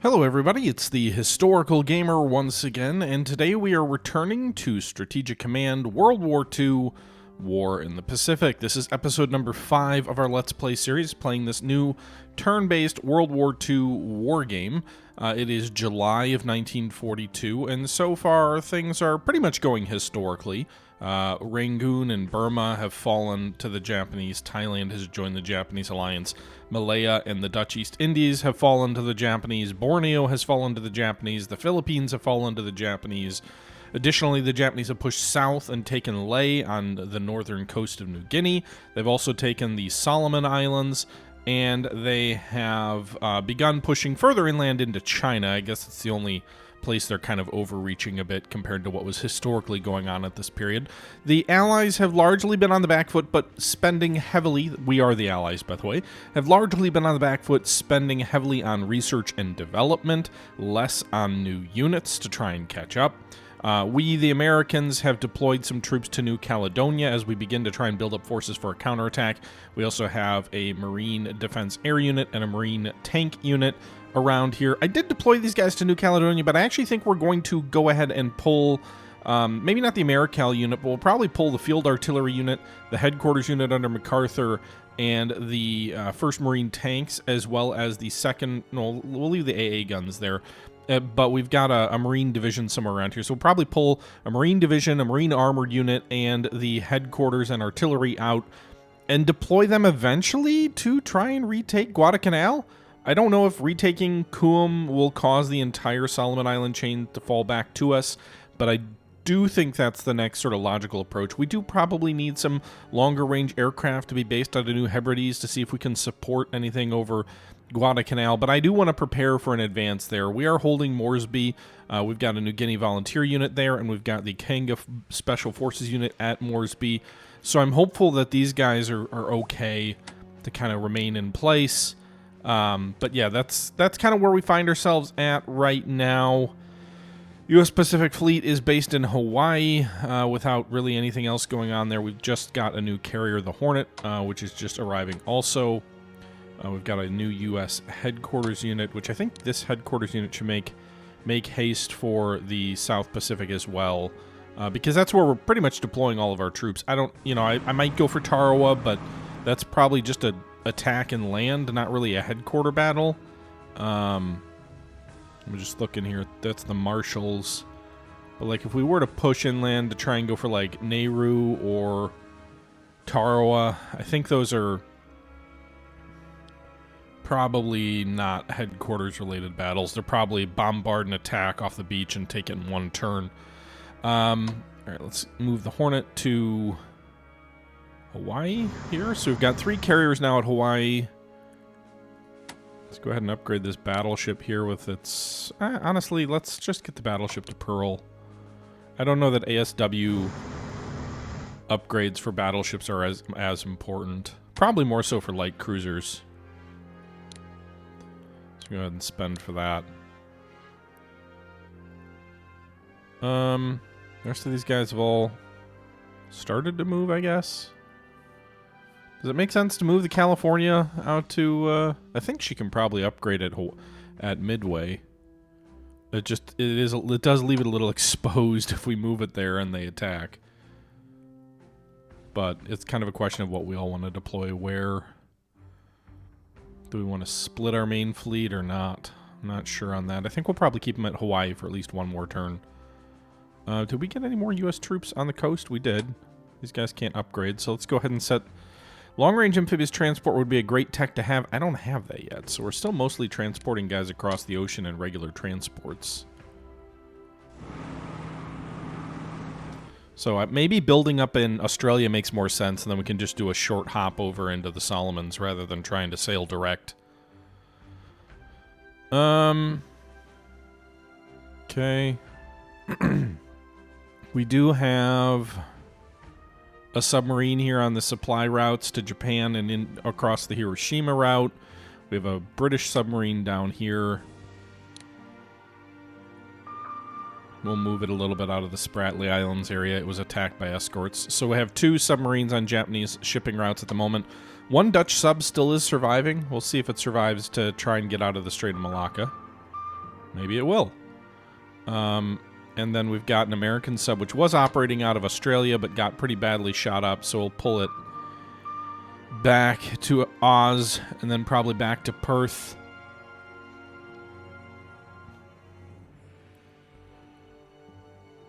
Hello everybody, it's the Historical Gamer once again, and today we are returning to Strategic Command World War II, War in the Pacific. This is episode number 5 of our Let's Play series, playing this new turn-based World War II war game. It is July of 1942, and so far things are pretty much going historically. Rangoon and Burma have fallen to the Japanese. Thailand has joined the Japanese alliance. Malaya and the Dutch East Indies have fallen to the Japanese. Borneo has fallen to the Japanese. The Philippines have fallen to the Japanese. Additionally, the Japanese have pushed south and taken Lae on the northern coast of New Guinea. They've also taken the Solomon Islands, and they have begun pushing further inland into China. I guess it's the only place they're kind of overreaching a bit compared to what was historically going on at this period. The Allies have largely been on the back foot, but spending heavily, we are the Allies by the way, have largely been on the back foot, spending heavily on research and development, less on new units to try and catch up. We, the Americans, have deployed some troops to New Caledonia as we begin to try and build up forces for a counterattack. We also have a Marine Defense Air Unit and a Marine Tank Unit around here. I did deploy these guys to New Caledonia, but I actually think we're going to go ahead and pull, maybe not the AmeriCal unit, but we'll probably pull the Field Artillery Unit, the Headquarters Unit under MacArthur, and the 1st Marine Tanks, as well as the 2nd, no, we'll leave the AA guns there. But we've got a Marine Division somewhere around here, so we'll probably pull a Marine Division, a Marine Armored Unit, and the Headquarters and Artillery out, and deploy them eventually to try and retake Guadalcanal. I don't know if retaking Kuum will cause the entire Solomon Island chain to fall back to us, but I do think that's the next sort of logical approach. We do probably need some longer range aircraft to be based out of New Hebrides to see if we can support anything over Guadalcanal, but I do want to prepare for an advance there. We are holding Moresby. We've got a New Guinea volunteer unit there, and we've got the Kanga Special Forces unit at Moresby. So I'm hopeful that these guys are okay to kind of remain in place. But yeah, that's kind of where we find ourselves at right now. U.S. Pacific Fleet is based in Hawaii without really anything else going on there. We've just got a new carrier, the Hornet, which is just arriving also. We've got a new U.S. headquarters unit, which I think this headquarters unit should make haste for the South Pacific as well, because that's where we're pretty much deploying all of our troops. I don't, I might go for Tarawa, but that's probably just a attack and land, not really a headquarter battle. I'm just looking here. That's the Marshals. But like if we were to push inland to try and go for like Nauru or Tarawa, I think those are probably not headquarters related battles. They're probably bombard and attack off the beach and take it in one turn. All right, let's move the Hornet to Hawaii here. So we've got 3 carriers now at Hawaii. Let's go ahead and upgrade this battleship here with its... honestly, let's just get the battleship to Pearl. I don't know that ASW upgrades for battleships are as important. Probably more so for light cruisers. Let's go ahead and spend for that. The rest of these guys have all started to move, I guess. Does it make sense to move the California out to, I think she can probably upgrade at Midway. It does leave it a little exposed if we move it there and they attack. But it's kind of a question of what we all want to deploy where. Do we want to split our main fleet or not? I'm not sure on that. I think we'll probably keep them at Hawaii for at least one more turn. Did we get any more U.S. troops on the coast? We did. These guys can't upgrade, so let's go ahead and set... Long-range amphibious transport would be a great tech to have. I don't have that yet, so we're still mostly transporting guys across the ocean in regular transports. So maybe building up in Australia makes more sense, and then we can just do a short hop over into the Solomons rather than trying to sail direct. Okay. We do have a submarine here on the supply routes to Japan and across the Hiroshima route. We have a British submarine down here. We'll move it a little bit out of the Spratly Islands area. It was attacked by escorts. So we have 2 submarines on Japanese shipping routes at the moment. One Dutch sub still is surviving. We'll see if it survives to try and get out of the Strait of Malacca. Maybe it will. And then we've got an American sub, which was operating out of Australia, but got pretty badly shot up, so we'll pull it back to Oz, and then probably back to Perth.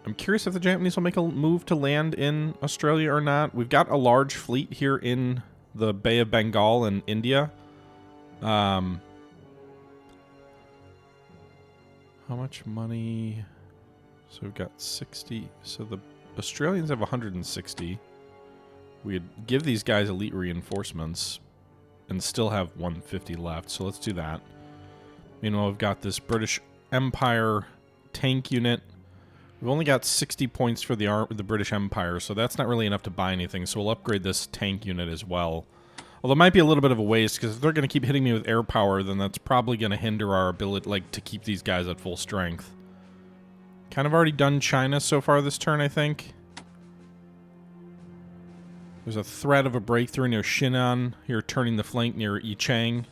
I'm curious if the Japanese will make a move to land in Australia or not. We've got a large fleet here in the Bay of Bengal and India. How much money? So we've got 60. So the Australians have 160. We'd give these guys elite reinforcements and still have 150 left. So let's do that. Meanwhile, we've got this British Empire tank unit. We've only got 60 points for the British Empire, so that's not really enough to buy anything. So we'll upgrade this tank unit as well. Although it might be a little bit of a waste, because if they're going to keep hitting me with air power, then that's probably going to hinder our ability, like, to keep these guys at full strength. Kind of already done China so far this turn, I think. There's a threat of a breakthrough near Shinan. Here, turning the flank near Yichang.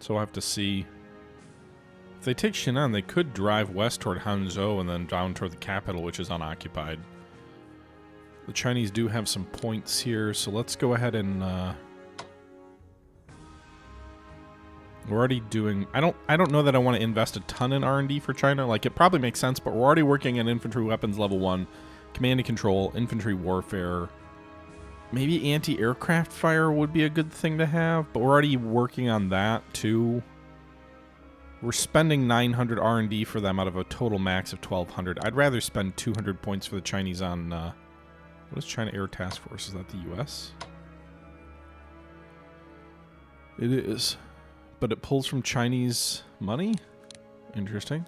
So we'll have to see. If they take Shinan, they could drive west toward Hangzhou and then down toward the capital, which is unoccupied. The Chinese do have some points here, so let's go ahead and... we're already doing... I don't know that I want to invest a ton in R&D for China. Like, it probably makes sense, but we're already working on infantry weapons level 1, command and control, infantry warfare. Maybe anti-aircraft fire would be a good thing to have, but we're already working on that, too. We're spending 900 R&D for them out of a total max of 1,200. I'd rather spend 200 points for the Chinese on... what is China Air Task Force? Is that the U.S.? It is. But it pulls from Chinese money? Interesting.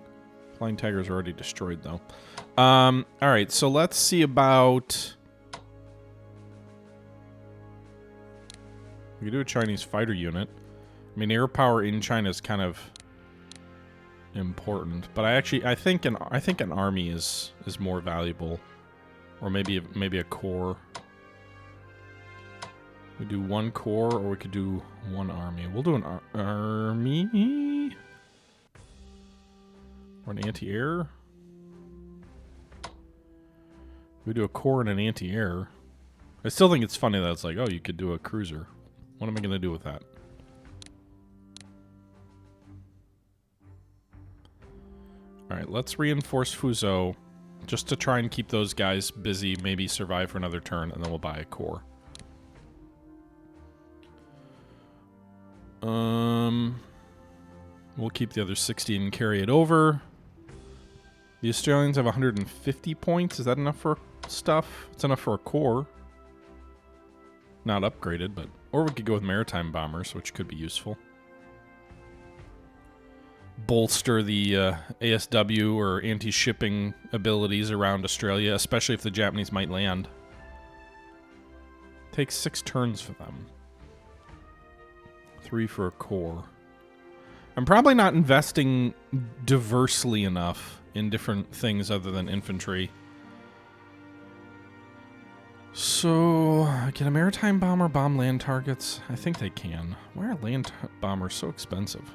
Flying Tigers are already destroyed, though. Alright, so let's see about... we could do a Chinese fighter unit. I mean, air power in China is kind of important. But I think an army is more valuable. Or maybe a corps. We do one corps, or we could do one army. We'll do an army. Or an anti-air. We do a corps and an anti-air. I still think it's funny that it's like, oh, you could do a cruiser. What am I going to do with that? Alright, let's reinforce Fuzhou. Just to try and keep those guys busy, maybe survive for another turn, and then we'll buy a corps. We'll keep the other 60 and carry it over. The Australians have 150 points. Is that enough for stuff? It's enough for a corps. Not upgraded, but... or we could go with maritime bombers, which could be useful. Bolster the ASW or anti-shipping abilities around Australia, especially if the Japanese might land. Takes 6 turns for them. 3 for a corps. I'm probably not investing diversely enough in different things other than infantry. So, can a maritime bomber bomb land targets? I think they can. Why are land bombers so expensive?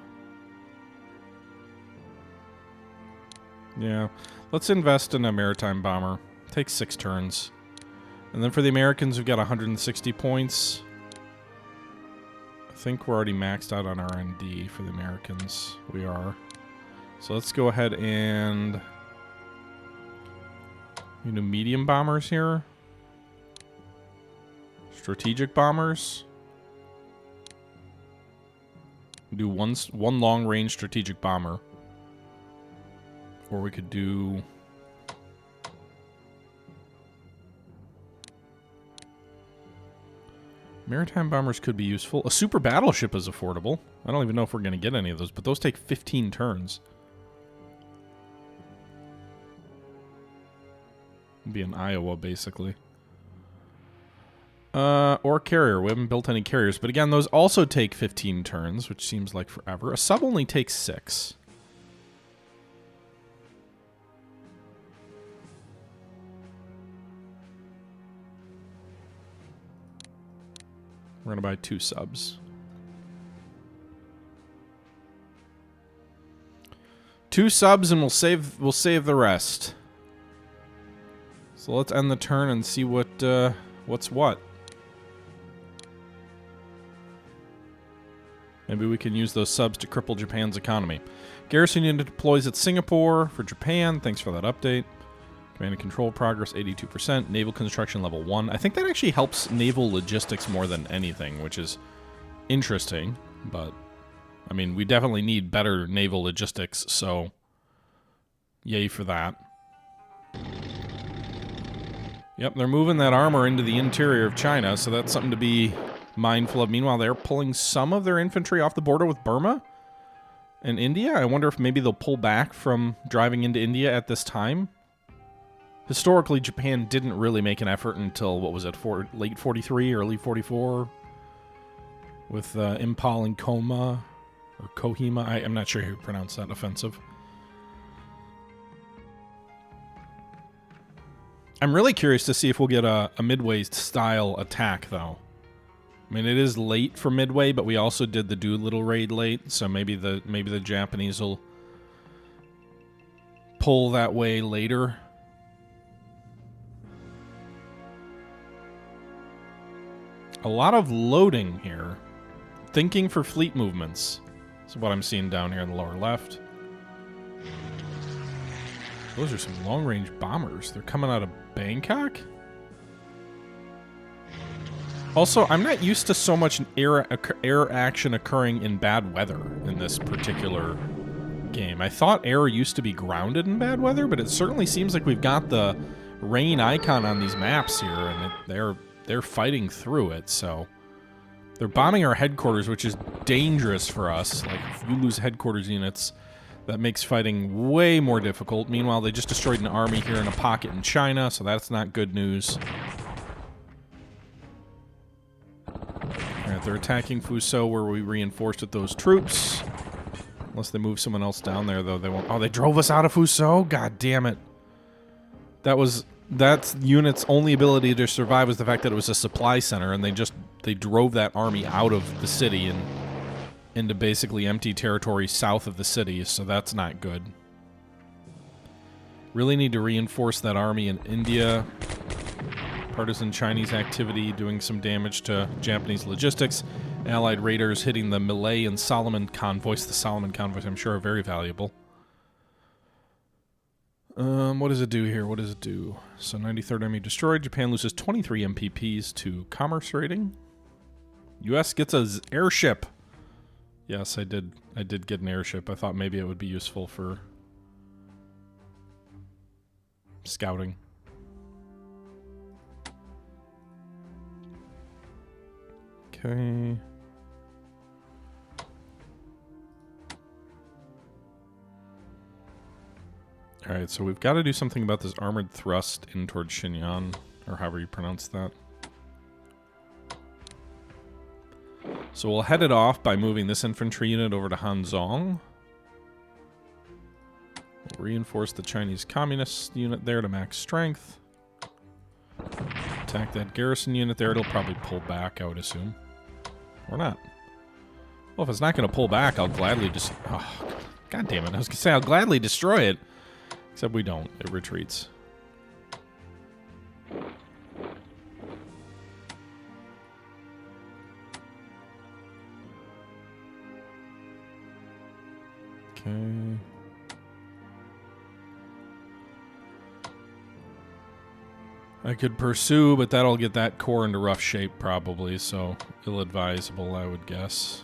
Yeah, let's invest in a maritime bomber. Takes 6 turns. And then for the Americans, we've got 160 points. I think we're already maxed out on R&D for the Americans. We are. So let's go ahead and... you know, medium bombers here. Strategic bombers. Do one long-range strategic bomber. Or we could do... maritime bombers could be useful. A super battleship is affordable. I don't even know if we're going to get any of those, but those take 15 turns. It'd be in Iowa, basically. Or carrier. We haven't built any carriers, but again, those also take 15 turns, which seems like forever. A sub only takes 6. We're going to buy 2 subs. 2 subs and we'll save the rest. So let's end the turn and see what's what. Maybe we can use those subs to cripple Japan's economy. Garrison unit deploys at Singapore for Japan. Thanks for that update. Command and control progress 82%. Naval construction level 1. I think that actually helps naval logistics more than anything, which is interesting. But, I mean, we definitely need better naval logistics, so yay for that. Yep, they're moving that armor into the interior of China, so that's something to be mindful of. Meanwhile, they're pulling some of their infantry off the border with Burma and India. I wonder if maybe they'll pull back from driving into India at this time. Historically, Japan didn't really make an effort until, what was it, late 43, early 44? With Impal and Koma, or Kohima. I'm not sure how you pronounce that offensive. I'm really curious to see if we'll get a Midway-style attack, though. I mean, it is late for Midway, but we also did the Doolittle raid late, so maybe the Japanese will pull that way later. A lot of loading here. Thinking for fleet movements. That's what I'm seeing down here in the lower left. Those are some long-range bombers. They're coming out of Bangkok? Also, I'm not used to so much air action occurring in bad weather in this particular game. I thought air used to be grounded in bad weather, but it certainly seems like we've got the rain icon on these maps here, and they're fighting through it, so... They're bombing our headquarters, which is dangerous for us. Like, if you lose headquarters units, that makes fighting way more difficult. Meanwhile, they just destroyed an army here in a pocket in China, so that's not good news. Alright, they're attacking Fuzhou, where we reinforced with those troops. Unless they move someone else down there, though, they won't. Oh, they drove us out of Fuzhou? God damn it. That's unit's only ability to survive was the fact that it was a supply center, and they drove that army out of the city and into basically empty territory south of the city, so that's not good. Really need to reinforce that army in India. Partisan Chinese activity doing some damage to Japanese logistics. Allied raiders hitting the Malay and Solomon convoys. The Solomon convoys, I'm sure, are very valuable. What does it do here? What does it do? So 93rd Army destroyed. Japan loses 23 MPPs to commerce rating. U.S. gets an airship. Yes, I did get an airship. I thought maybe it would be useful for scouting. Okay. Alright, so we've got to do something about this armored thrust in towards Xinjiang, or however you pronounce that. So we'll head it off by moving this infantry unit over to Hanzhong. We'll reinforce the Chinese Communist unit there to max strength. Attack that garrison unit there. It'll probably pull back, I would assume. Or not. Well, if it's not going to pull back, I'll gladly just... Oh, God damn it. I was going to say I'll gladly destroy it. Except we don't. It retreats. Okay. I could pursue, but that'll get that core into rough shape probably, so ill-advisable, I would guess.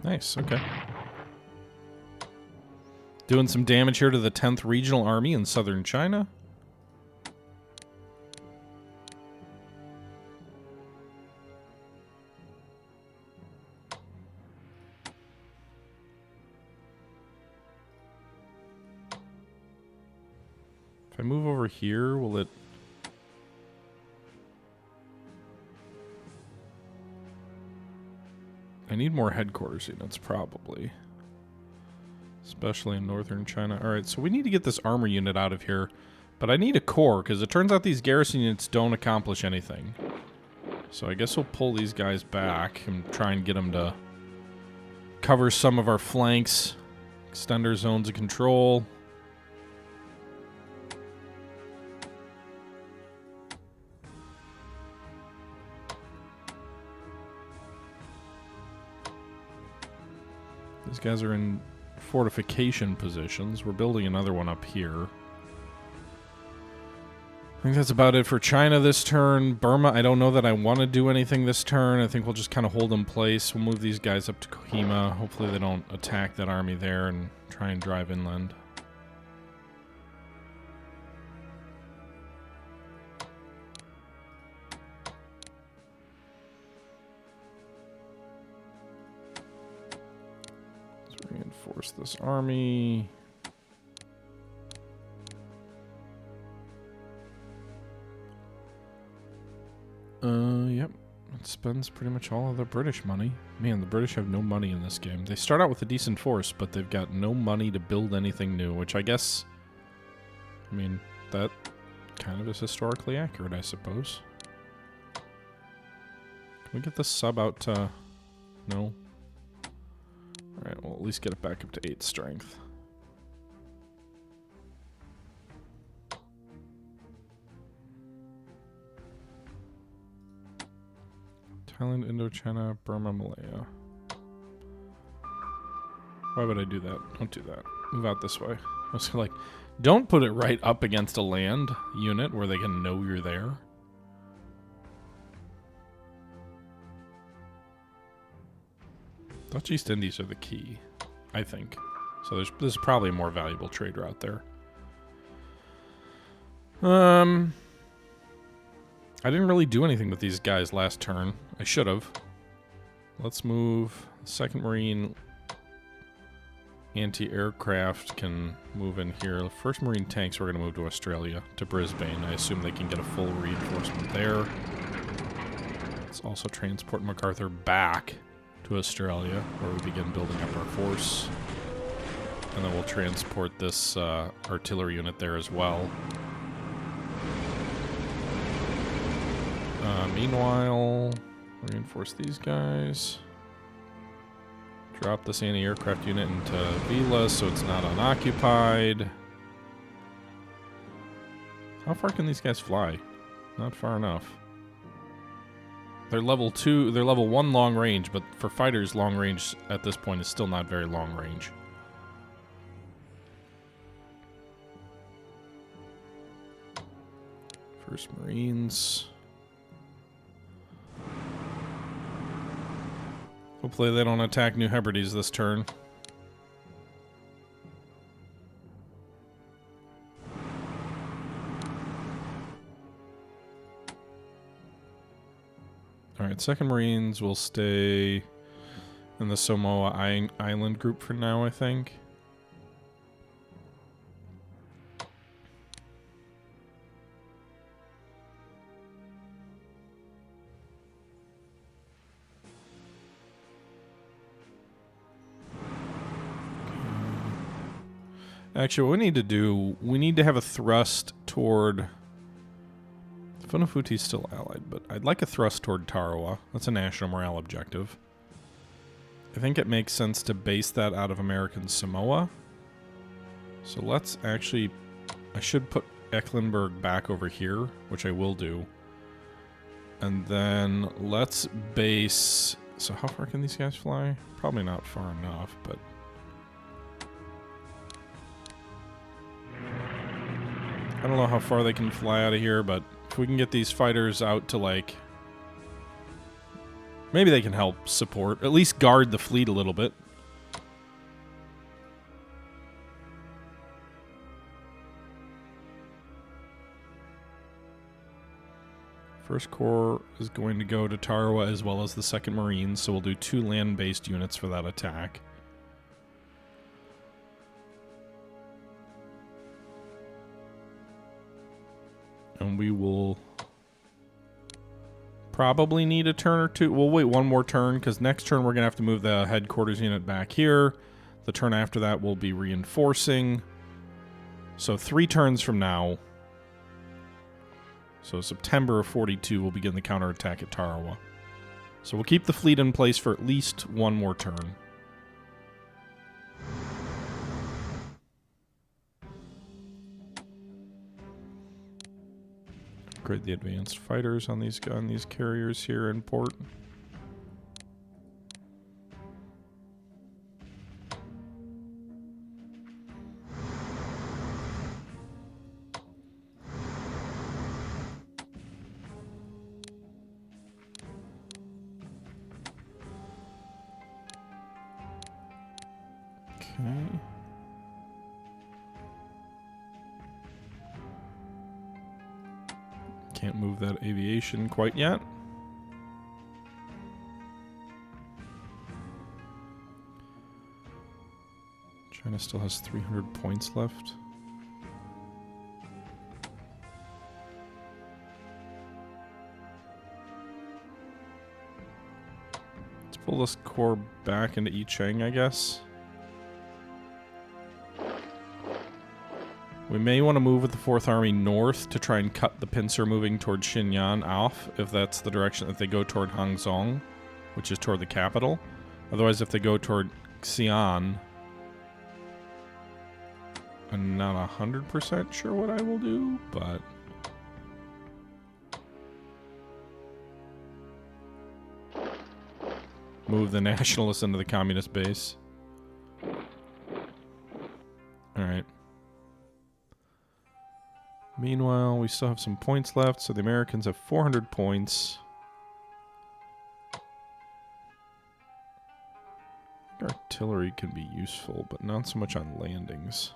Nice, okay. Doing some damage here to the 10th Regional Army in southern China. If I move over here, will it... I need more headquarters units, probably. Especially in northern China. Alright, so we need to get this armor unit out of here. But I need a core, because it turns out these garrison units don't accomplish anything. So I guess we'll pull these guys back and try and get them to cover some of our flanks. Extend our zones of control. These guys are in fortification positions. We're building another one up here. I think that's about it for China this turn. Burma, I don't know that I want to do anything this turn. I think we'll just kind of hold in place. We'll move these guys up to Kohima. Hopefully they don't attack that army there and try and drive inland. Let's reinforce this army. Yep. It spends pretty much all of the British money. Man, the British have no money in this game. They start out with a decent force, but they've got no money to build anything new, which I guess... I mean, that kind of is historically accurate, I suppose. Can we get this sub out to... No? Alright, we'll at least get it back up to 8 strength. Thailand, Indochina, Burma, Malaya. Why would I do that? Don't do that. Move out this way. I was like, don't put it right up against a land unit where they can know you're there. Dutch East Indies are the key, I think. So this is probably a more valuable trade route there. I didn't really do anything with these guys last turn. I should have. Let's move. 2nd Marine anti-aircraft can move in here. The 1st Marine tanks we're going to move to Australia, to Brisbane. I assume they can get a full reinforcement there. Let's also transport MacArthur back to Australia, where we begin building up our force. And then we'll transport this artillery unit there as well. Meanwhile, reinforce these guys. Drop this anti-aircraft unit into Vila so it's not unoccupied. How far can these guys fly? Not far enough. They're level 2, they're level 1 long range, but for fighters, long range at this point is still not very long range. First Marines. Hopefully they don't attack New Hebrides this turn. Alright, 2nd Marines will stay in the Samoa Island group for now, I think. Actually, what we need to do, we need to have a thrust toward... Funafuti's still allied, but I'd like a thrust toward Tarawa. That's a national morale objective. I think it makes sense to base that out of American Samoa. So let's actually... I should put Ecklenburg back over here, which I will do. And then let's base... So how far can these guys fly? Probably not far enough, but... I don't know how far they can fly out of here, but if we can get these fighters out to, like... Maybe they can help support, at least guard the fleet a little bit. First Corps is going to go to Tarawa as well as the 2nd Marines, so we'll do 2 land-based units for that attack. We will probably need a turn or two. We'll wait one more turn, because next turn we're going to have to move the headquarters unit back here. The turn after that we'll be reinforcing. So 3 turns from now. So September of 42 we'll begin the counterattack at Tarawa. So we'll keep the fleet in place for at least one more turn. Upgrade the advanced fighters on these carriers here in port. Okay. Can't move that aviation quite yet. China still has 300 points left. Let's pull this corps back into Yicheng, I guess. We may want to move with the 4th Army north to try and cut the pincer moving toward Xinyan off, if that's the direction that they go toward Hangzhou, which is toward the capital. Otherwise, if they go toward Xi'an, I'm not 100% sure what I will do, but... move the nationalists into the communist base. Alright. Meanwhile, we still have some points left, so the Americans have 400 points. Artillery can be useful, but not so much on landings.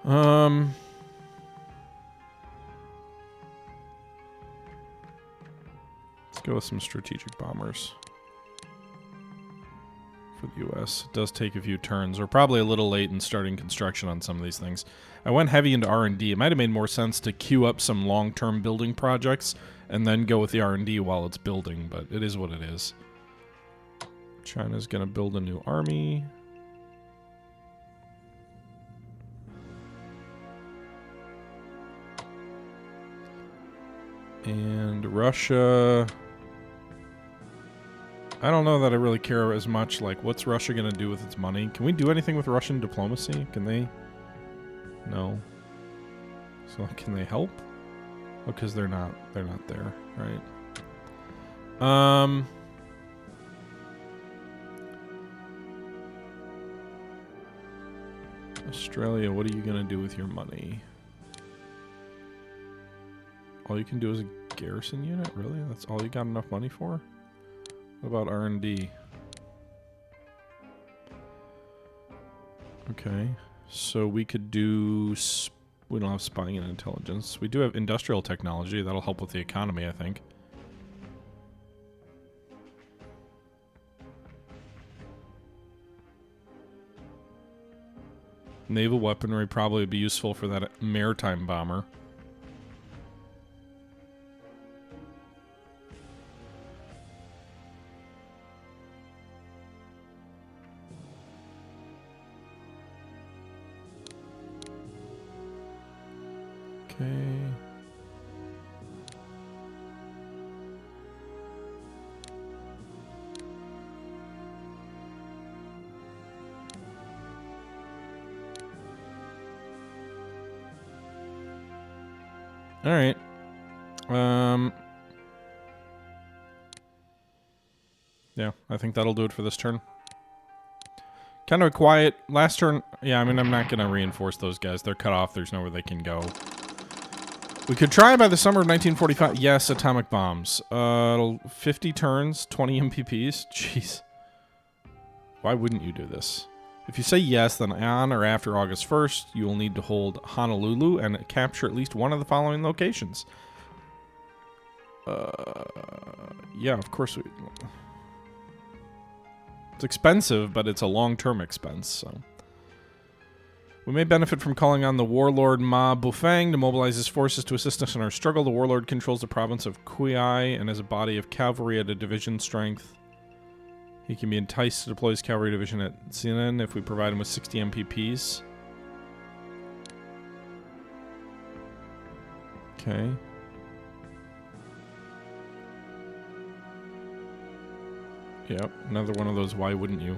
Let's go with some strategic bombers. For the U.S. It does take a few turns. We're probably a little late in starting construction on some of these things. I went heavy into R&D. It might have made more sense to queue up some long-term building projects and then go with the R&D while it's building, but it is what it is. China's going to build a new army. And Russia... I don't know that I really care as much, like, what's Russia going to do with its money? Can we do anything with Russian diplomacy? Can they? No. So, can they help? Oh, because they're not there, right? Australia, what are you going to do with your money? All you can do is a garrison unit? Really? That's all you got enough money for? What about R&D? Okay, so we could do... we don't have spying and intelligence. We do have industrial technology. That'll help with the economy, I think. Naval weaponry probably would be useful for that maritime bomber. Okay. All right. Yeah, I think that'll do it for this turn. Kind of a quiet last turn. Yeah, I mean, I'm not going to reinforce those guys. They're cut off. There's nowhere they can go. We could try by the summer of 1945. Yes, atomic bombs. 50 turns, 20 MPPs. Jeez. Why wouldn't you do this? If you say yes, then on or after August 1st, you will need to hold Honolulu and capture at least one of the following locations. Yeah, of course we... It's expensive, but it's a long-term expense, so... We may benefit from calling on the warlord Ma Bufang to mobilize his forces to assist us in our struggle. The warlord controls the province of Kui and has a body of cavalry at a division strength. He can be enticed to deploy his cavalry division at Xinan if we provide him with 60 MPPs. Okay. Yep, another one of those why wouldn't you?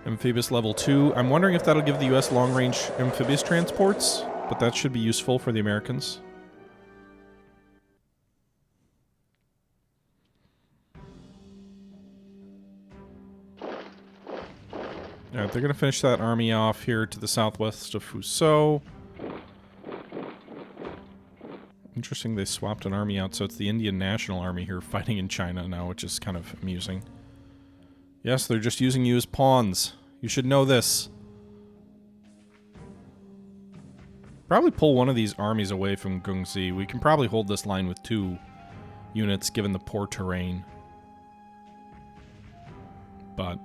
Amphibious level 2. I'm wondering if that'll give the US long-range amphibious transports, but that should be useful for the Americans. Alright, they're going to finish that army off here to the southwest of Fuzhou. Interesting they swapped an army out, so it's the Indian National Army here fighting in China now, which is kind of amusing. Yes, they're just using you as pawns. You should know this. Probably pull one of these armies away from Gengzi. We can probably hold this line with 2 units, given the poor terrain. But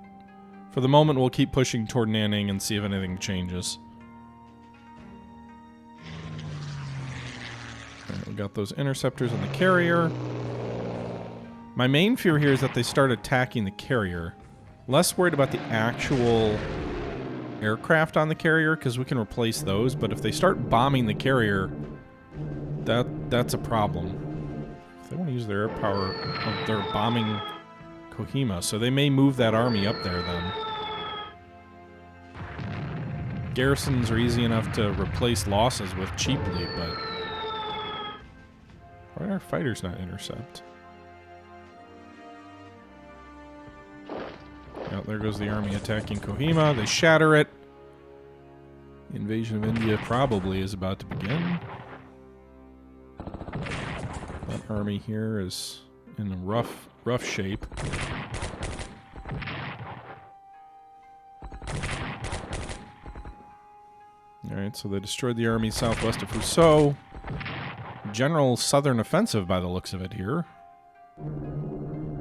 for the moment, we'll keep pushing toward Nanning and see if anything changes. Alright, we got those interceptors and the carrier. My main fear here is that they start attacking the carrier. Less worried about the actual aircraft on the carrier, because we can replace those, but if they start bombing the carrier, that's a problem. If they want to use their air power, they're bombing Kohima, so they may move that army up there then. Garrisons are easy enough to replace losses with cheaply, but why are our fighters not intercept? Oh, there goes the army attacking Kohima. They shatter it. The invasion of India probably is about to begin. That army here is in a rough shape. Alright, so they destroyed the army southwest of Fuzhou. General southern offensive by the looks of it here.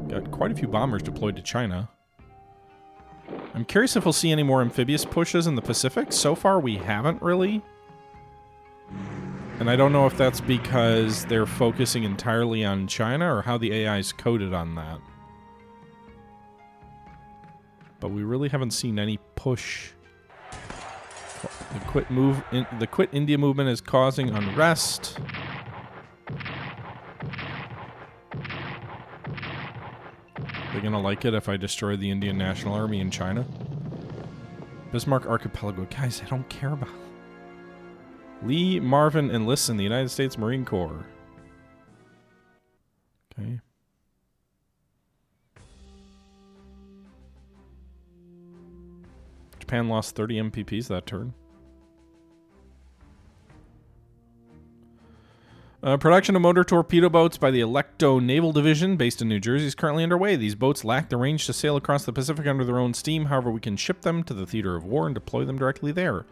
Got quite a few bombers deployed to China. I'm curious if we'll see any more amphibious pushes in the Pacific. So far, we haven't really. And I don't know if that's because they're focusing entirely on China or how the AI is coded on that. But we really haven't seen any push. The Quit India movement is causing unrest. They're gonna like it if I destroy the Indian National Army in China. Bismarck Archipelago. Guys, I don't care about... Lee Marvin enlists in the United States Marine Corps. Okay. Japan lost 30 MPPs that turn. Production of motor torpedo boats by the Electo Naval Division, based in New Jersey, is currently underway. These boats lack the range to sail across the Pacific under their own steam. However, we can ship them to the theater of war and deploy them directly there.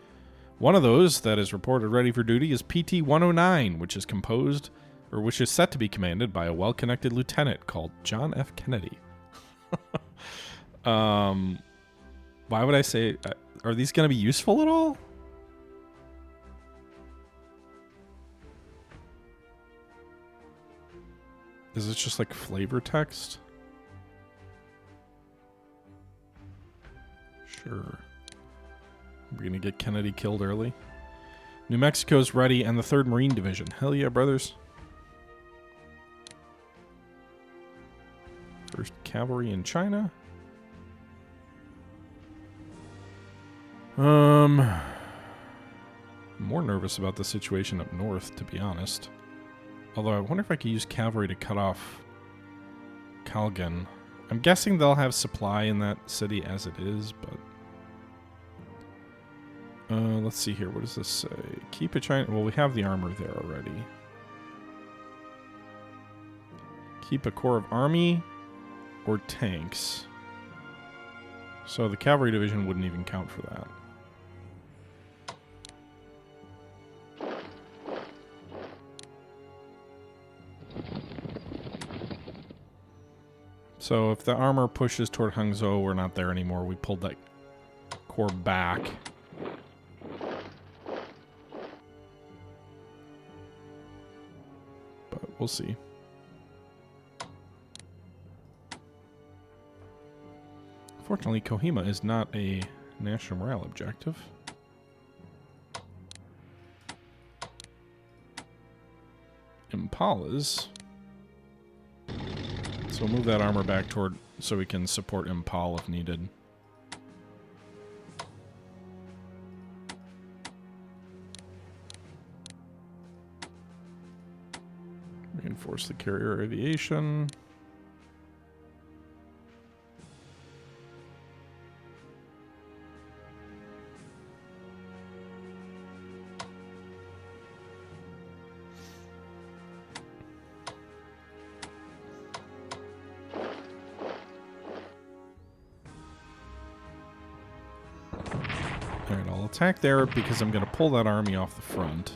One of those that is reported ready for duty is PT-109, which is set to be commanded by a well-connected lieutenant called John F. Kennedy. Why would I say... are these going to be useful at all? Is this just like flavor text? Sure. We're gonna get Kennedy killed early. New Mexico's ready, and the 3rd Marine Division. Hell yeah, brothers. First cavalry in China. I'm more nervous about the situation up north, to be honest. Although I wonder if I could use cavalry to cut off Kalgan. I'm guessing they'll have supply in that city as it is, but... let's see here. What does this say? Keep it China... Well, we have the armor there already. Keep a corps of army or tanks. So the cavalry division wouldn't even count for that. So if the armor pushes toward Hangzhou, we're not there anymore. We pulled that corps back. But we'll see. Fortunately, Kohima is not a national morale objective. Impala is. So we'll move that armor back toward so we can support Impala if needed. Reinforce the carrier aviation. Alright, I'll attack there because I'm going to pull that army off the front.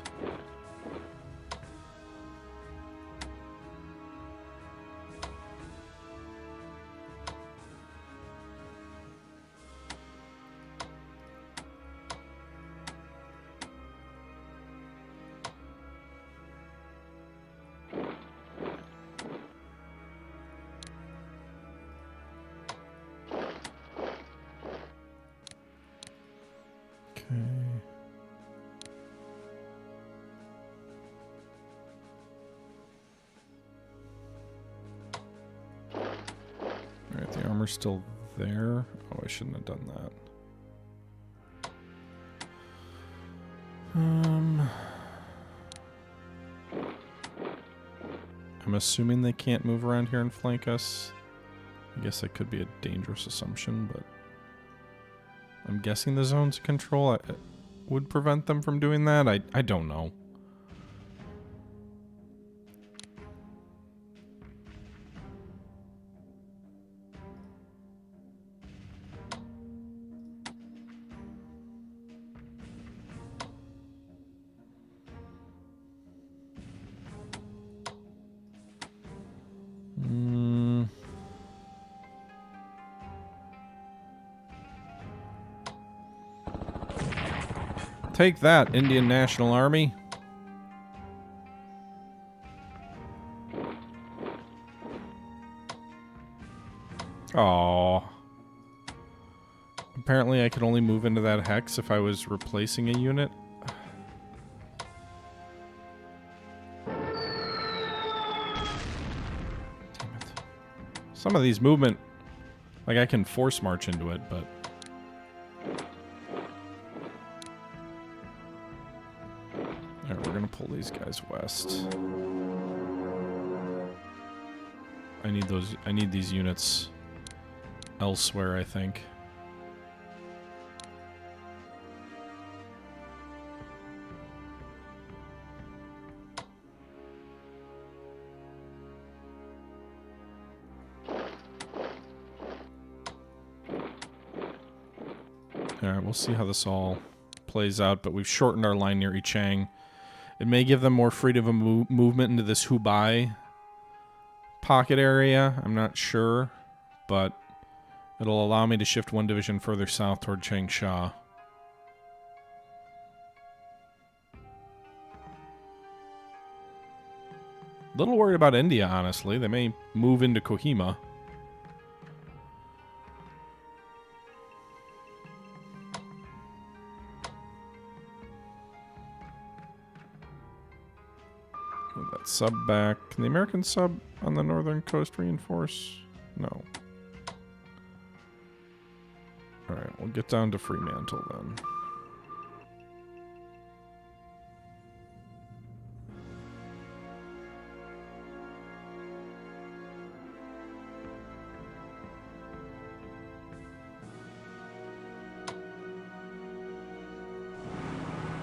Alright, the armor's still there. Oh, I shouldn't have done that. I'm assuming they can't move around here and flank us. I guess that could be a dangerous assumption, but I'm guessing the zones of control would prevent them from doing that. I don't know. Take that, Indian National Army. Aww. Apparently I could only move into that hex if I was replacing a unit. Damn it. Some of these movement, like I can force march into it, but... Alright, we're gonna pull these guys west. I need these units elsewhere, I think. Alright, we'll see how this all plays out, but we've shortened our line near Yichang. It may give them more freedom of movement into this Hubei pocket area. I'm not sure, but it'll allow me to shift one division further south toward Changsha. Little worried about India, honestly. They may move into Kohima. Move that sub back. Can the American sub on the northern coast reinforce? No. Alright, we'll get down to Fremantle then.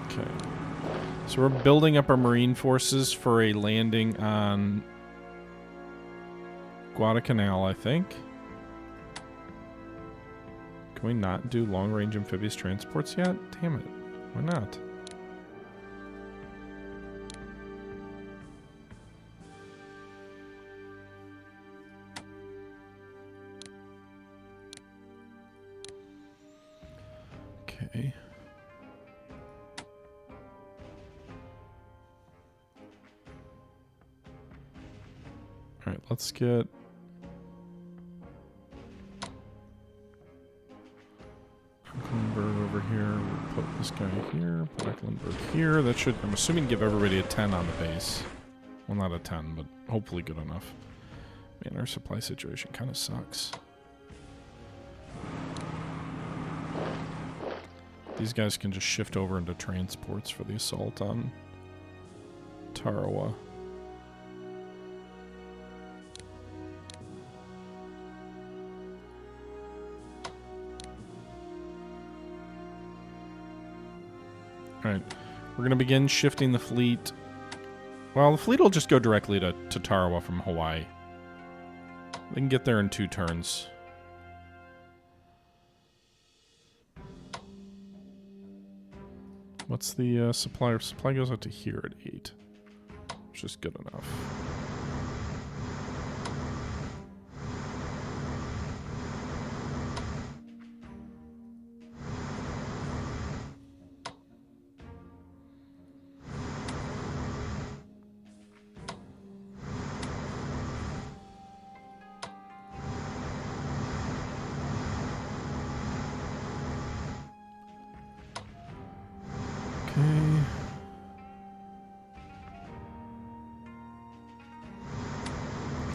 Okay. So we're building up our marine forces for a landing on Guadalcanal, I think. Can we not do long-range amphibious transports yet? Damn it. Why not? Okay. All right, let's get Ecklenburg over here. We'll put this guy here, put Ecklenburg here. That should, I'm assuming, give everybody a 10 on the base. Well, not a 10, but hopefully good enough. Man, our supply situation kind of sucks. These guys can just shift over into transports for the assault on Tarawa. Alright, we're going to begin shifting the fleet. Well, the fleet will just go directly to Tarawa from Hawaii. They can get there in 2 turns. What's the supply? Supply goes out to here at 8. Which is good enough.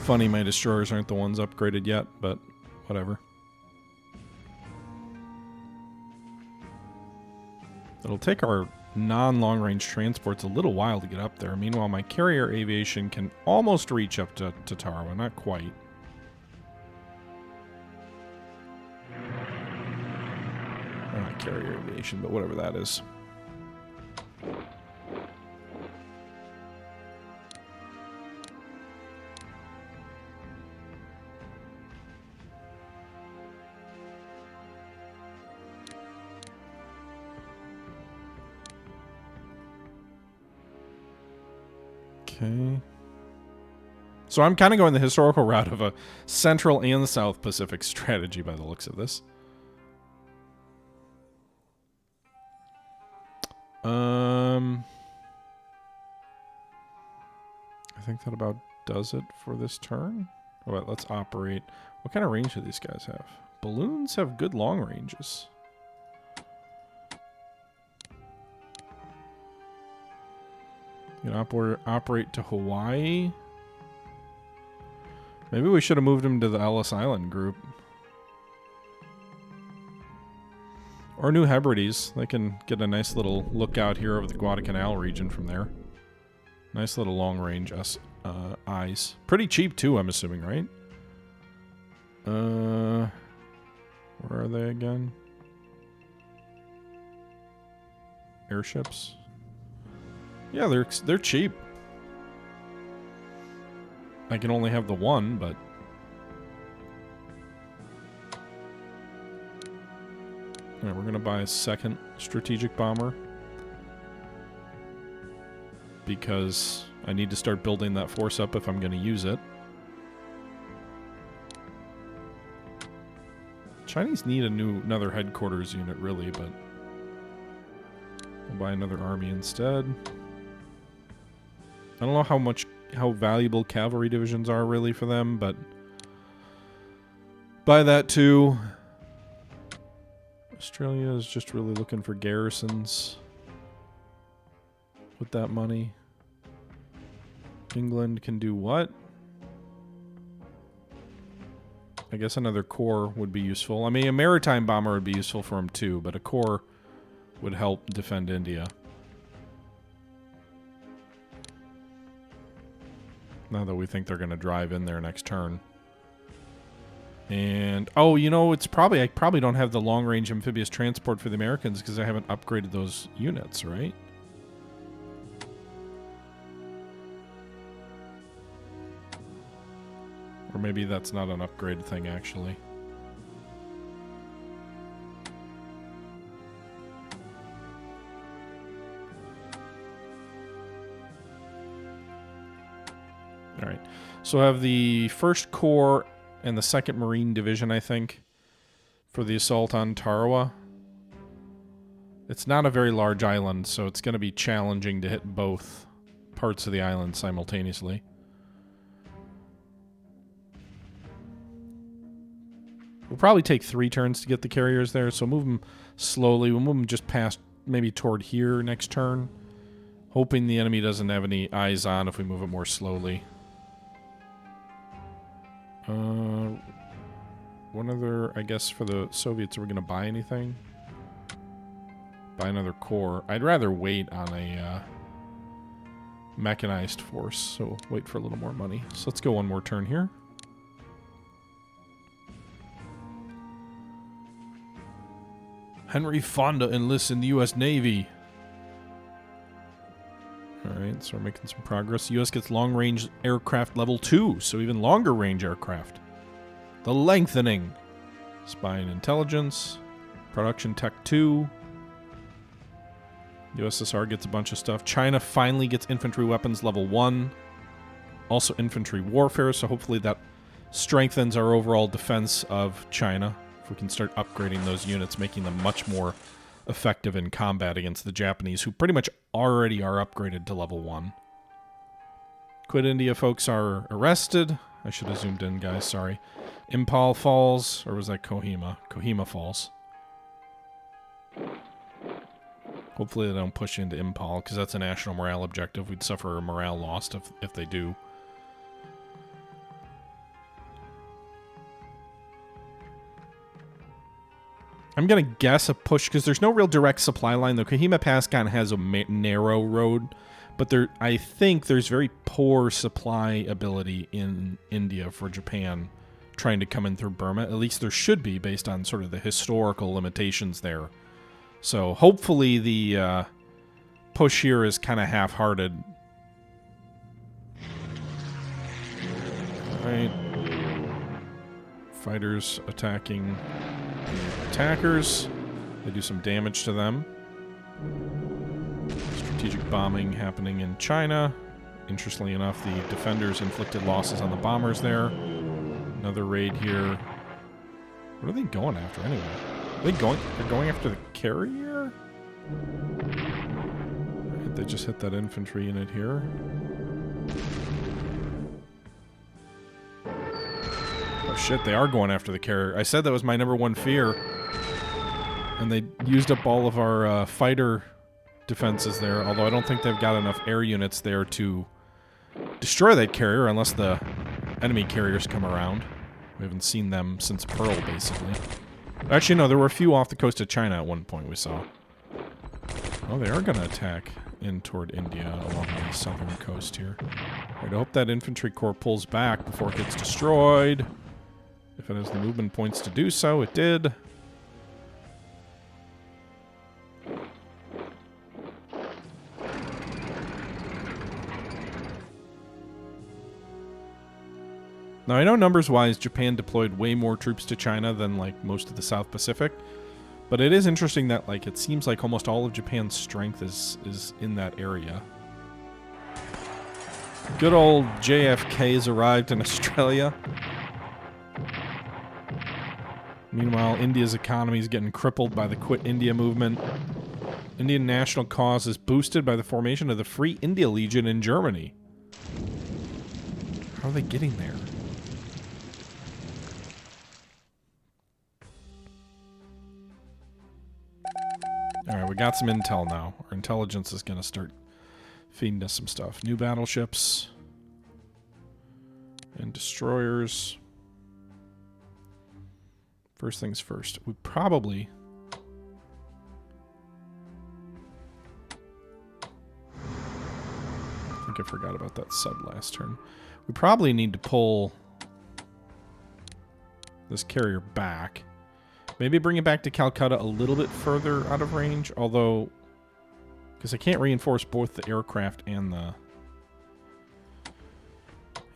Funny, my destroyers aren't the ones upgraded yet, but whatever. It'll take our non-long-range transports a little while to get up there. Meanwhile, my carrier aviation can almost reach up to Tarawa, not quite. Not carrier aviation, but whatever that is. Okay. So I'm kind of going the historical route of a Central and South Pacific strategy by the looks of this. I think that about does it for this turn. All right, let's operate. What kind of range do these guys have? Balloons have good long ranges. You can operate to Hawaii. Maybe we should have moved him to the Ellis Island group. Or New Hebrides. They can get a nice little lookout here over the Guadalcanal region from there. Nice little long range eyes. Pretty cheap too, I'm assuming, right? Where are they again? Airships. Yeah, they're cheap. I can only have the one, but all right, we're gonna buy a second strategic bomber because I need to start building that force up if I'm gonna use it. Chinese need another headquarters unit, really, but we'll buy another army instead. I don't know how valuable cavalry divisions are really for them, but buy that too. Australia is just really looking for garrisons with that money. England can do what? I guess another corps would be useful. I mean, a maritime bomber would be useful for them too, but a corps would help defend India. Now that we think they're going to drive in there next turn. And, oh, you know, I probably don't have the long-range amphibious transport for the Americans because I haven't upgraded those units, right? Or maybe that's not an upgrade thing, actually. All right. So I have the 1st Corps and the 2nd Marine Division, I think, for the assault on Tarawa. It's not a very large island, so it's going to be challenging to hit both parts of the island simultaneously. We'll probably take 3 turns to get the carriers there, so move them slowly. We'll move them just past, maybe toward here next turn. Hoping the enemy doesn't have any eyes on if we move it more slowly. One other, I guess, for the Soviets, are we going to buy anything? Buy another corps. I'd rather wait on a mechanized force, so wait for a little more money. So let's go one more turn here. Henry Fonda enlists in the U.S. Navy. Alright, so we're making some progress. The U.S. gets long-range aircraft level 2, so even longer-range aircraft. The lengthening. Spy and intelligence. Production tech 2. USSR gets a bunch of stuff. China finally gets infantry weapons level 1. Also infantry warfare, so hopefully that strengthens our overall defense of China. If we can start upgrading those units, making them much more effective in combat against the Japanese, who pretty much already are upgraded to level 1. Quit India folks are arrested. I should have zoomed in, guys, sorry. Impal falls, or was that Kohima? Kohima falls. Hopefully they don't push into Impal, because that's a national morale objective. We'd suffer a morale loss if they do. I'm going to guess a push, because there's no real direct supply line, though. Kohima Pass kind of has a narrow road, but I think there's very poor supply ability in India for Japan trying to come in through Burma. At least there should be, based on sort of the historical limitations there. So hopefully the push here is kind of half-hearted. Alright. Fighters attacking the attackers. They do some damage to them. Strategic bombing happening in China. Interestingly enough, the defenders inflicted losses on the bombers there. Another raid here. What are they going after anyway? They're going after the carrier? Right, they just hit that infantry unit here. Oh shit, they are going after the carrier. I said that was my #1 fear. And they used up all of our fighter defenses there, although I don't think they've got enough air units there to destroy that carrier unless the enemy carriers come around. We haven't seen them since Pearl, basically. Actually, no, there were a few off the coast of China at one point we saw. Oh, they are going to attack in toward India along the southern coast here. Right, I hope that infantry corps pulls back before it gets destroyed. If it has the movement points to do so, it did. Now, I know numbers-wise, Japan deployed way more troops to China than, like, most of the South Pacific. But it is interesting that, like, it seems like almost all of Japan's strength is in that area. Good old JFK has arrived in Australia. Meanwhile, India's economy is getting crippled by the Quit India movement. Indian national cause is boosted by the formation of the Free India Legion in Germany. How are they getting there? Alright, we got some intel now. Our intelligence is going to start feeding us some stuff. New battleships. And destroyers. First things first. We probably... I think I forgot about that sub last turn. We probably need to pull this carrier back. Maybe bring it back to Calcutta a little bit further out of range, although... Because I can't reinforce both the aircraft and the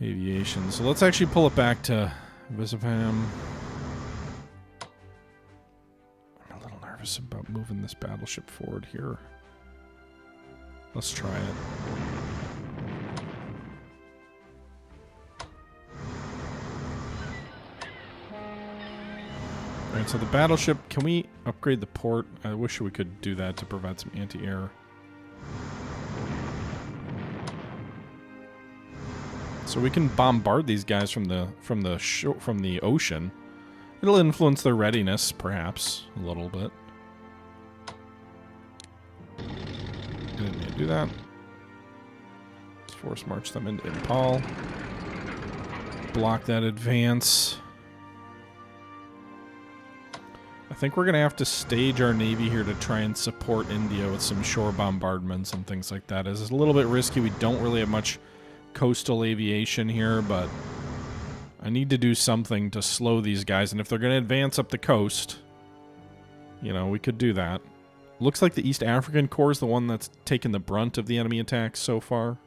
aviation. So let's actually pull it back to Visipam. I'm a little nervous about moving this battleship forward here. Let's try it. Alright, so the battleship, can we upgrade the port? I wish we could do that to provide some anti-air. So we can bombard these guys from the ocean. It'll influence their readiness, perhaps, a little bit. Didn't need to do that. Let's force march them into Impal. Block that advance. I think we're going to have to stage our navy here to try and support India with some shore bombardments and things like that. It's a little bit risky. We don't really have much coastal aviation here, but I need to do something to slow these guys. And if they're going to advance up the coast, you know, we could do that. Looks like the East African Corps is the one that's taken the brunt of the enemy attacks so far.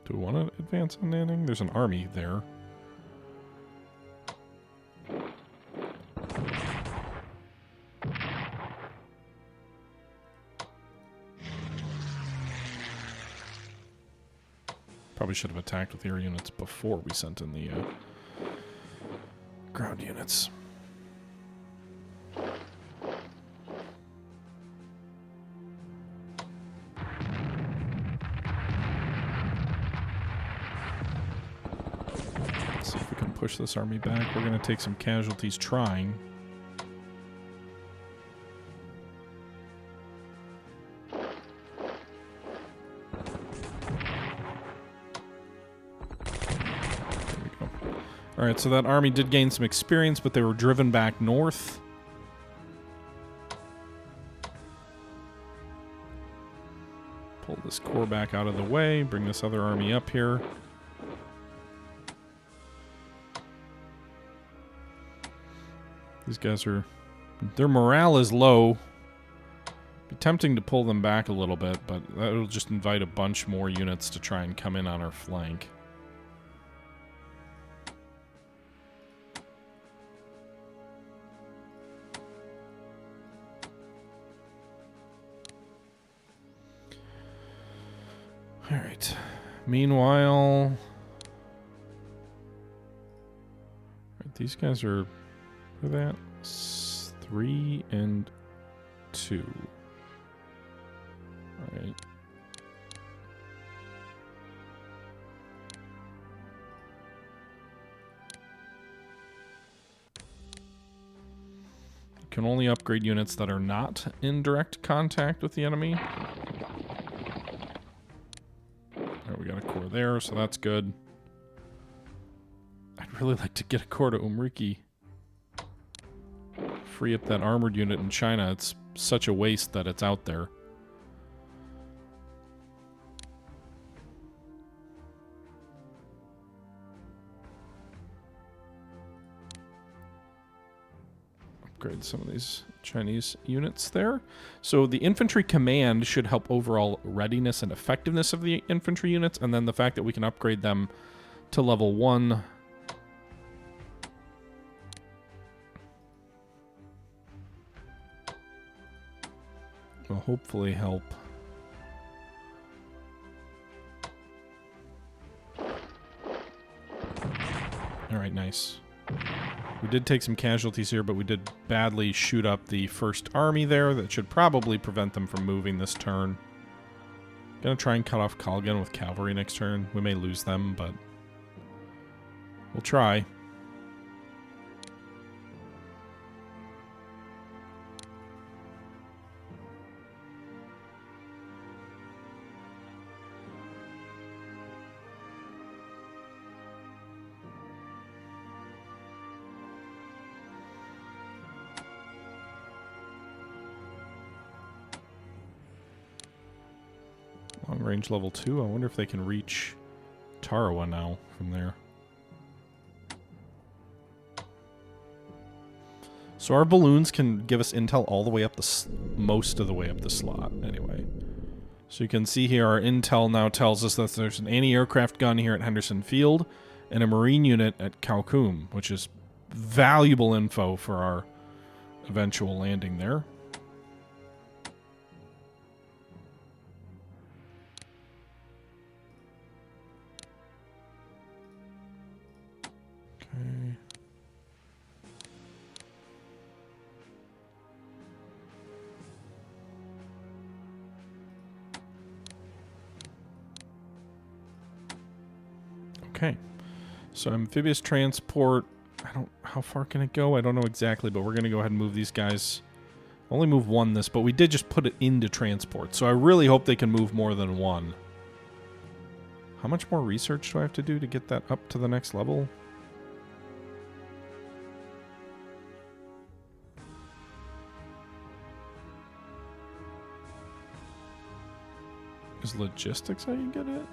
Do we want to advance on Nanning? There's an army there. Probably should have attacked with air units before we sent in the ground units. Push this army back. We're going to take some casualties trying. There we go. Alright, so that army did gain some experience, but they were driven back north. Pull this corps back out of the way, bring this other army up here. These guys are... their morale is low. Be tempting to pull them back a little bit, but that'll just invite a bunch more units to try and come in on our flank. Alright. Meanwhile... these guys are... for that, 3 and 2. All right. You can only upgrade units that are not in direct contact with the enemy. Alright, we got a corps there, so that's good. I'd really like to get a corps to Umriki. Free up that armored unit in China. It's such a waste that it's out there. Upgrade some of these Chinese units there. So the infantry command should help overall readiness and effectiveness of the infantry units, and then the fact that we can upgrade them to level 1 will hopefully help. Alright, nice. We did take some casualties here, but we did badly shoot up the first army there. That should probably prevent them from moving this turn. Gonna try and cut off Kalgan with cavalry next turn. We may lose them, but we'll try. Long range level 2. I wonder if they can reach Tarawa now from there. So our balloons can give us intel all the way up the most of the way up the slot anyway. So you can see here our intel now tells us that there's an anti-aircraft gun here at Henderson Field and a marine unit at Khartoum, which is valuable info for our eventual landing there. Okay. So amphibious transport, how far can it go? I don't know exactly, but we're going to go ahead and move these guys. Only move one this, but we did just put it into transport. So I really hope they can move more than one. How much more research do I have to do to get that up to the next level? Is logistics how you get it?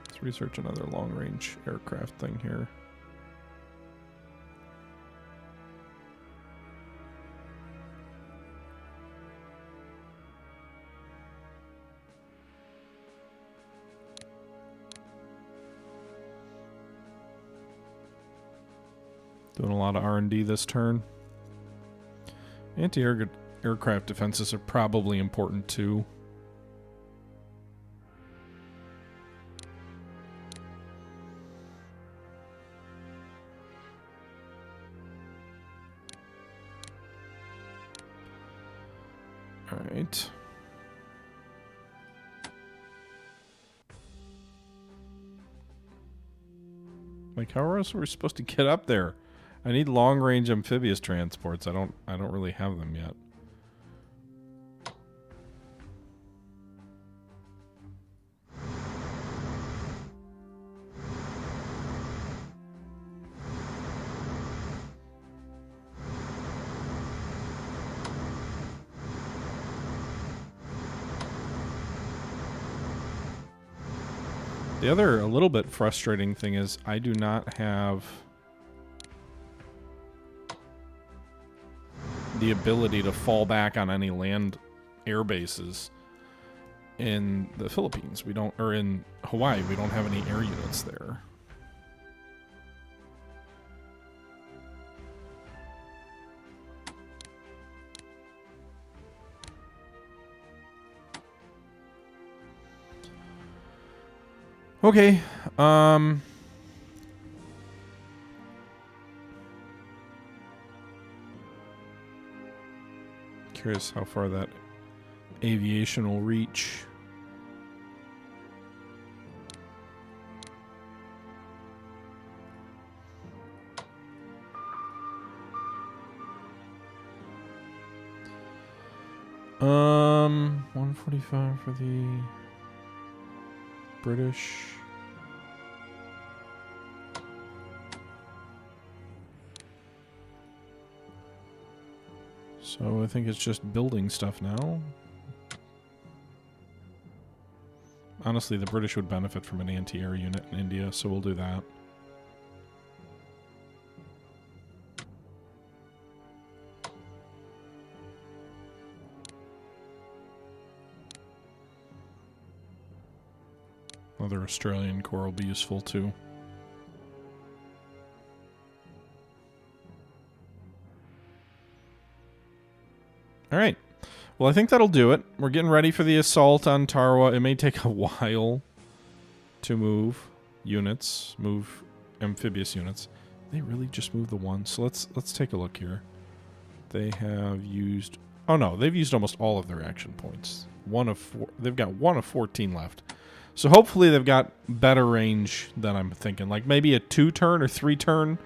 Let's research another long-range aircraft thing here. Doing a lot of R&D this turn. Anti-aircraft defenses are probably important too. All right. Like, how else are we supposed to get up there? I need long-range amphibious transports. I don't really have them yet. The other a little bit frustrating thing is I do not have the ability to fall back on any land air bases in the Philippines. We don't, or in Hawaii, we don't have any air units there. Okay, curious how far that aviation will reach. Um, 145 for the British. So I think it's just building stuff now. Honestly, the British would benefit from an anti-air unit in India, so we'll do that. Other Australian Corps will be useful too. All right. Well, I think that'll do it. We're getting ready for the assault on Tarawa. It may take a while to move units, move amphibious units. They really just moved the one. So let's take a look here. They have used... Oh, no. They've used almost all of their action points. One of 4. They've got 1 of 14 left. So hopefully they've got better range than I'm thinking. Like maybe a 2-turn or 3-turn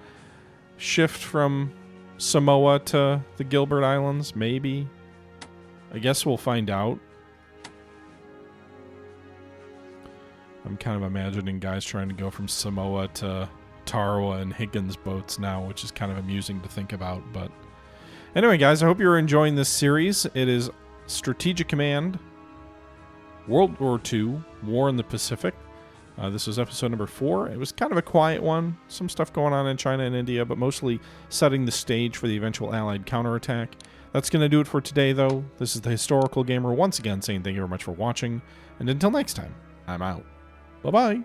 shift from Samoa to the Gilbert Islands. Maybe. I guess we'll find out. I'm kind of imagining guys trying to go from Samoa to Tarawa and Higgins boats now, which is kind of amusing to think about. But anyway, guys, I hope you're enjoying this series. It is Strategic Command, World War II, War in the Pacific. This was episode number 4. It was kind of a quiet one. Some stuff going on in China and India, but mostly setting the stage for the eventual Allied counterattack. That's going to do it for today, though. This is the Historical Gamer once again saying thank you very much for watching. And until next time, I'm out. Bye-bye.